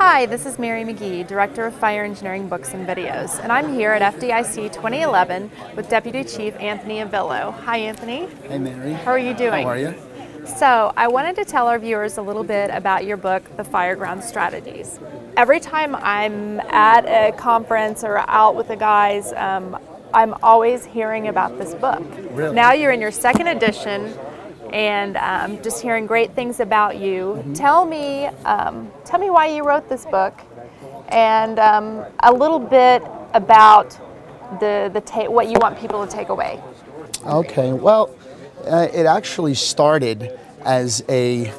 Hi, this is Mary McGee, Director of Fire Engineering Books and Videos, and I'm here at Fdic 2011 with Deputy Chief Anthony Avillo. Hi, Anthony. Hey, Mary. How are you doing? How are you? So, I wanted to tell our viewers a little bit about your book, The Fireground Strategies. Every time I'm at a conference or out with the guys, I'm always hearing about this book. Really? Now you're in your second edition, and just hearing great things about you. Mm-hmm. Tell me why you wrote this book, and a little bit about what you want people to take away. Okay, well, it actually started as I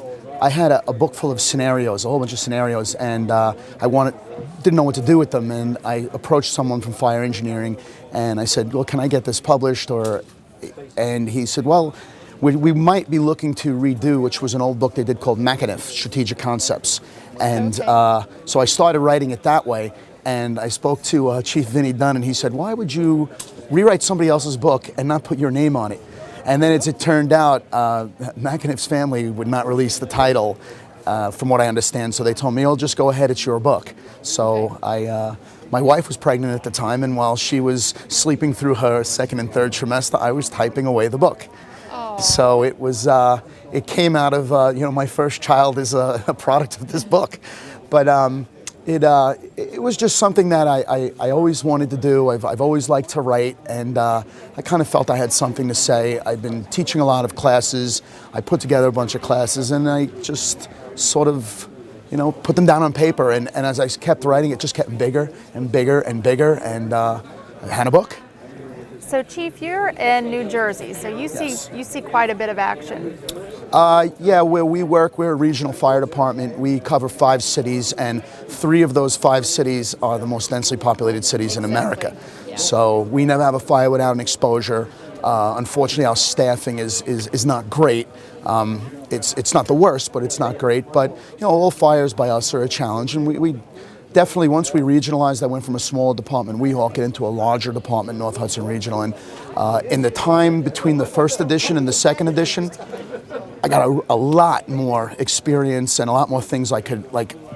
had a book full of scenarios, a whole bunch of scenarios, and didn't know what to do with them, and I approached someone from fire engineering, and I said, well, can I get this published? And he said, well, we might be looking to redo, which was an old book they did called Strategic Concepts. And Okay. So I started writing it that way, and I spoke to Chief Vinny Dunn, and he said, why would you rewrite somebody else's book and not put your name on it? And then as it turned out, McAniff's family would not release the title, from what I understand, so they told me, oh, just go ahead, it's your book. So my wife was pregnant at the time, and while she was sleeping through her second and third trimester, I was typing away the book. So it was, it came out of, my first child is a product of this book. But it was just something that I always wanted to do. I've always liked to write, and I kind of felt I had something to say. I've been teaching a lot of classes. I put together a bunch of classes, and I just sort of, put them down on paper. And as I kept writing, it just kept bigger and bigger and bigger, and I had a book. So, Chief, you're in New Jersey, so you see quite a bit of action. Yeah, where we work, we're a regional fire department. We cover 5 cities, and 3 of those 5 cities are the most densely populated cities in America. Yeah. So we never have a fire without an exposure. Unfortunately, our staffing is not great. It's not the worst, but it's not great. But all fires by us are a challenge, and we definitely, once we regionalized, I went from a small department, Weehawken, into a larger department, North Hudson Regional. And in the time between the first edition and the second edition, I got a lot more experience and a lot more things I could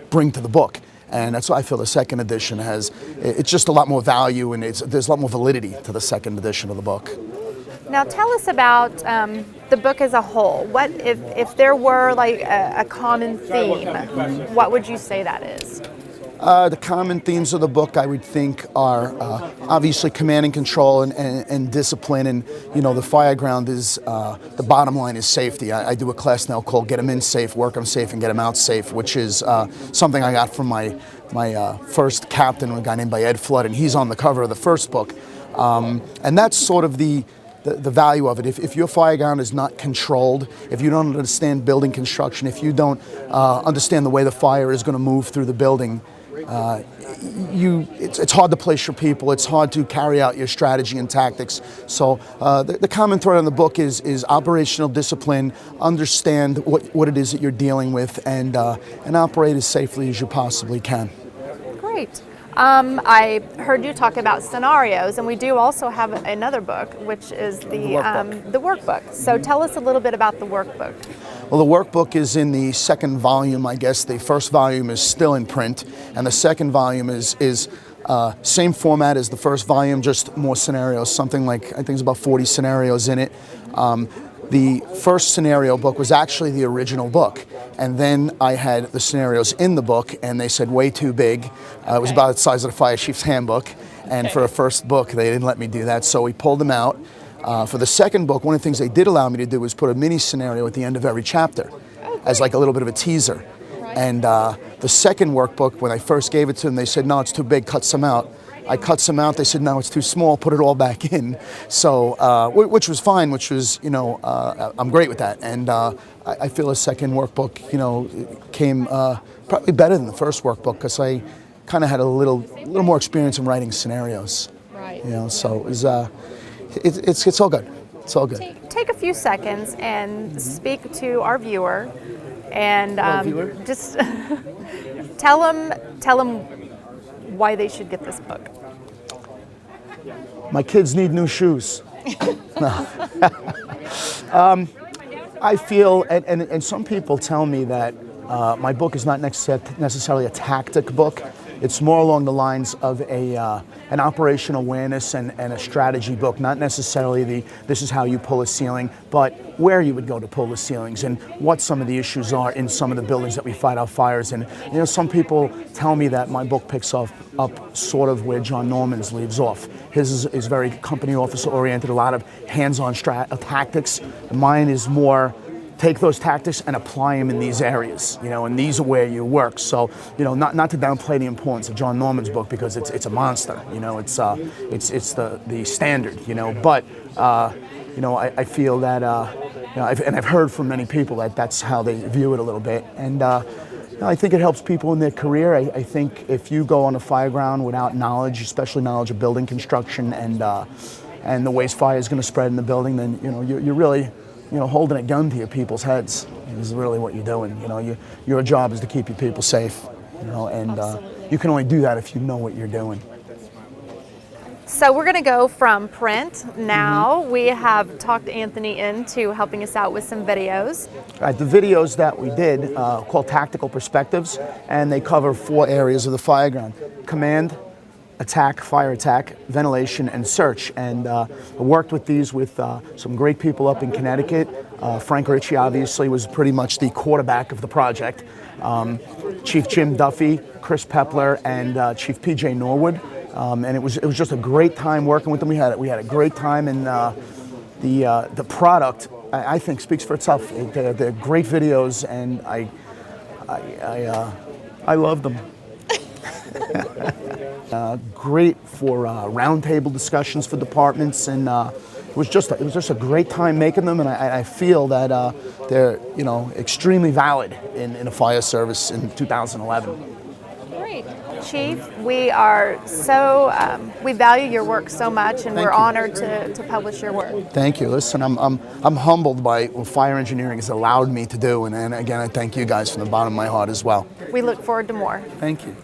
bring to the book. And that's why I feel the second edition it's just a lot more value, and there's a lot more validity to the second edition of the book. Now tell us about the book as a whole. What if there were a common theme, what would you say that is? The common themes of the book, I would think, are obviously command and control and discipline. And the Fireground is the bottom line is safety. I do a class now called "Get 'em in safe, work 'em safe, and get 'em out safe," which is something I got from my first captain, a guy named Ed Flood, and he's on the cover of the first book. And that's sort of the value of it. If your fireground is not controlled, if you don't understand building construction, if you don't understand the way the fire is going to move through the building, it's hard to place your people. It's hard to carry out your strategy and tactics. So the common thread in the book is operational discipline. Understand what it is that you're dealing with, and operate as safely as you possibly can. Great. I heard you talk about scenarios, and we do also have another book, which is the workbook. So tell us a little bit about the workbook. Well, the workbook is in the second volume, I guess. The first volume is still in print, and the second volume is same format as the first volume, just more scenarios, something like, I think there's about 40 scenarios in it. The first scenario book was actually the original book, and then I had the scenarios in the book, and they said way too big. It was about the size of the fire chief's handbook, and for a first book, they didn't let me do that, so we pulled them out. For the second book, one of the things they did allow me to do was put a mini scenario at the end of every chapter as like a little bit of a teaser. Right. And the second workbook, when I first gave it to them, they said, no, it's too big, cut some out. I cut some out, they said, no, it's too small, put it all back in. So, which was fine, which was, I'm great with that. And I feel the second workbook, came probably better than the first workbook, because I kind of had a little more experience in writing scenarios. Right. So it was, it's all good. It's all good. Take a few seconds and speak to our viewer, and just tell them why they should get this book. My kids need new shoes. I feel, and some people tell me that My book is not necessarily a tactic book. It's more along the lines of an operational awareness and a strategy book, not necessarily this is how you pull a ceiling, but where you would go to pull the ceilings and what some of the issues are in some of the buildings that we fight our fires in. You know, some people tell me that my book picks up sort of where John Norman's leaves off. His is very company officer oriented, a lot of hands-on tactics. Mine is more take those tactics and apply them in these areas, you know, and these are where you work. So, you know, not to downplay the importance of John Norman's book because it's a monster, you know, it's the standard, you know, but, you know, I feel that, you know, I've heard from many people that that's how they view it a little bit. And, you know, I think it helps people in their career. I think if you go on a fire ground without knowledge, especially knowledge of building construction and the ways fire is going to spread in the building, then, you know, you're really, you know, holding a gun to your people's heads is really what you're doing. You know, your job is to keep your people safe, you know, and you can only do that if you know what you're doing. So we're going to go from print now. We have talked Anthony into helping us out with some videos. Right, the videos that we did called Tactical Perspectives, and they cover 4 areas of the fire ground: command, attack, fire attack, ventilation, and search. And I worked with these with some great people up in Connecticut. Frank Ritchie obviously was pretty much the quarterback of the project. Chief Jim Duffy, Chris Pepler, and Chief PJ Norwood. And it was just a great time working with them. We had a great time, and the product I think speaks for itself. They're great videos, and I love them. Great for roundtable discussions for departments, and it was just a great time making them, and I feel that they're, you know, extremely valid in a fire service in 2011. Great. Chief, we are so, we value your work so much, and we're honored to publish your work. Thank you. Listen, I'm humbled by what fire engineering has allowed me to do, and again, I thank you guys from the bottom of my heart as well. We look forward to more. Thank you.